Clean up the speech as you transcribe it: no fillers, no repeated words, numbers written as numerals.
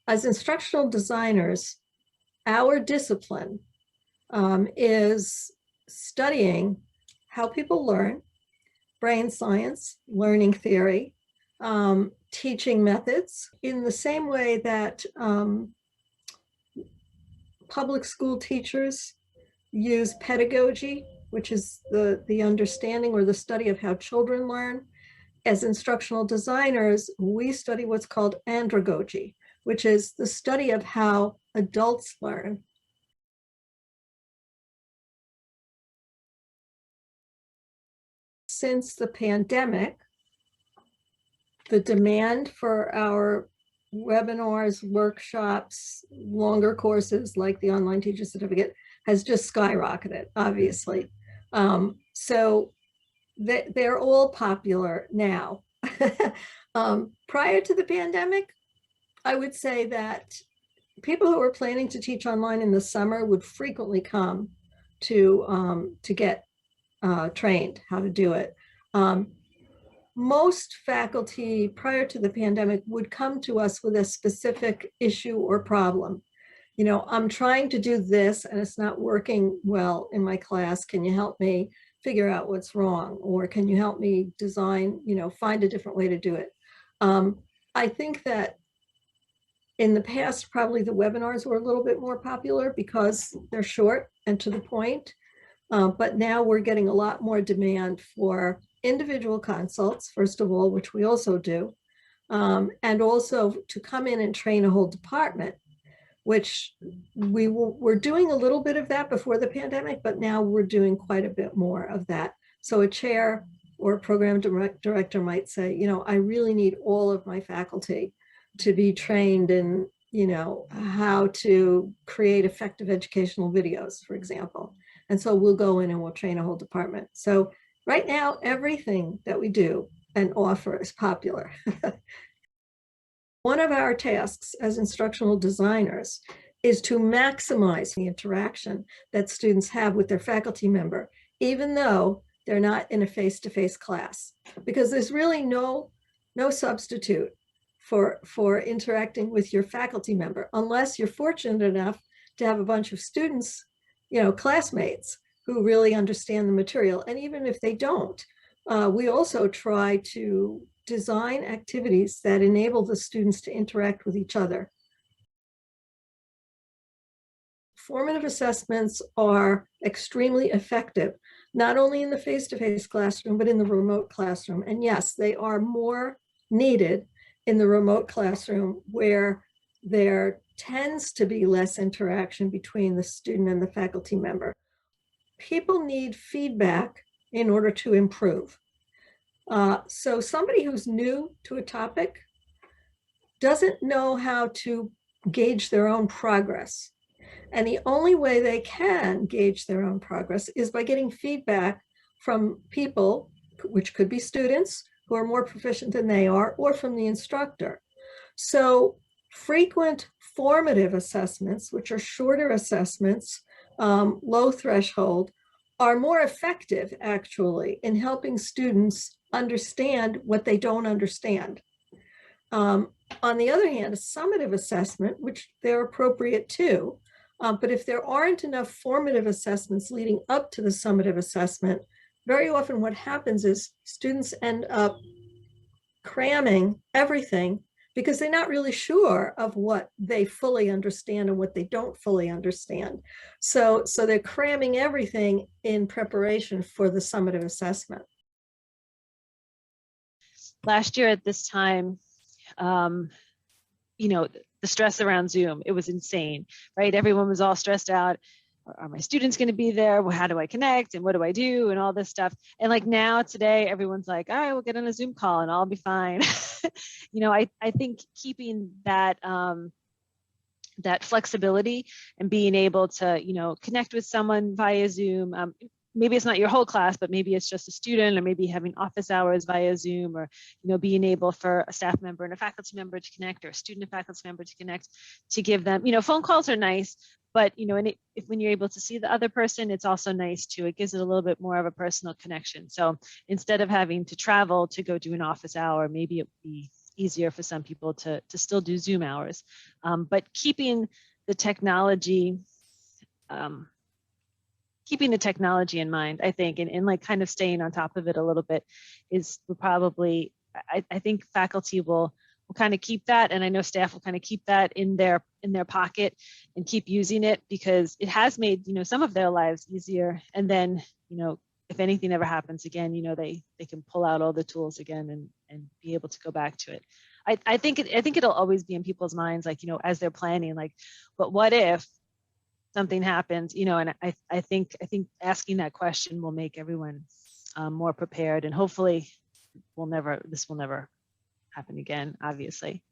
as instructional designers, our discipline is studying how people learn, brain science, learning theory, teaching methods, in the same way that public school teachers use pedagogy, which is the understanding or the study of how children learn. As instructional designers, we study what's called andragogy, which is the study of how adults learn. Since the pandemic, the demand for our webinars, workshops, longer courses like the online teacher certificate has just skyrocketed, obviously. So they're all popular now. Prior to the pandemic, I would say that people who were planning to teach online in the summer would frequently come to get trained how to do it. Most faculty prior to the pandemic would come to us with a specific issue or problem. You know, I'm trying to do this and it's not working well in my class. Can you help me figure out what's wrong? Or can you help me design, you know, find a different way to do it? I think that in the past, probably the webinars were a little bit more popular because they're short and to the point. But now we're getting a lot more demand for individual consults, first of all, which we also do, and also to come in and train a whole department, which we're doing a little bit of that before the pandemic, but now we're doing quite a bit more of that. So a chair or a program director might say, you know, I really need all of my faculty to be trained in, you know, how to create effective educational videos, for example. And so we'll go in and we'll train a whole department. So right now, everything that we do and offer is popular. One of our tasks as instructional designers is to maximize the interaction that students have with their faculty member, even though they're not in a face-to-face class, because there's really no substitute for interacting with your faculty member, unless you're fortunate enough to have a bunch of students, you know, classmates who really understand the material. And even if they don't, we also try to design activities that enable the students to interact with each other. Formative assessments are extremely effective, not only in the face-to-face classroom, but in the remote classroom. And yes, they are more needed in the remote classroom, where there tends to be less interaction between the student and the faculty member. People need feedback in order to improve. So somebody who's new to a topic doesn't know how to gauge their own progress. And the only way they can gauge their own progress is by getting feedback from people, which could be students who are more proficient than they are, or from the instructor. So frequent formative assessments, which are shorter assessments, low threshold, are more effective actually in helping students understand what they don't understand. On the other hand, a summative assessment, which they're appropriate too, but if there aren't enough formative assessments leading up to the summative assessment, very often what happens is students end up cramming everything because they're not really sure of what they fully understand and what they don't fully understand. So they're cramming everything in preparation for the summative assessment. Last year at this time, you know, the stress around Zoom, it was insane, right? Everyone was all stressed out. Are my students going to be there? Well, how do I connect? And what do I do? And all this stuff. And like now today, everyone's like, all right, we'll get on a Zoom call and I'll be fine. You know, I think keeping that, that flexibility and being able to, you know, connect with someone via Zoom. Maybe it's not your whole class, but maybe it's just a student, or maybe having office hours via Zoom, or, you know, being able for a staff member and a faculty member to connect, or a student and faculty member to connect, to give them, you know, phone calls are nice, but, you know, and when you're able to see the other person, it's also nice too. It gives it a little bit more of a personal connection. So instead of having to travel to go do an office hour, maybe it would be easier for some people to still do Zoom hours. But keeping the technology, in mind, I think, and like kind of staying on top of it a little bit is probably, I think faculty will kind of keep that, and I know staff will kind of keep that in their pocket and keep using it, because it has made, some of their lives easier. And then, if anything ever happens again, they can pull out all the tools again and be able to go back to it. I think it'll always be in people's minds, like, as they're planning, like, but what if something happens, and I think asking that question will make everyone more prepared, and hopefully this will never happen again, obviously.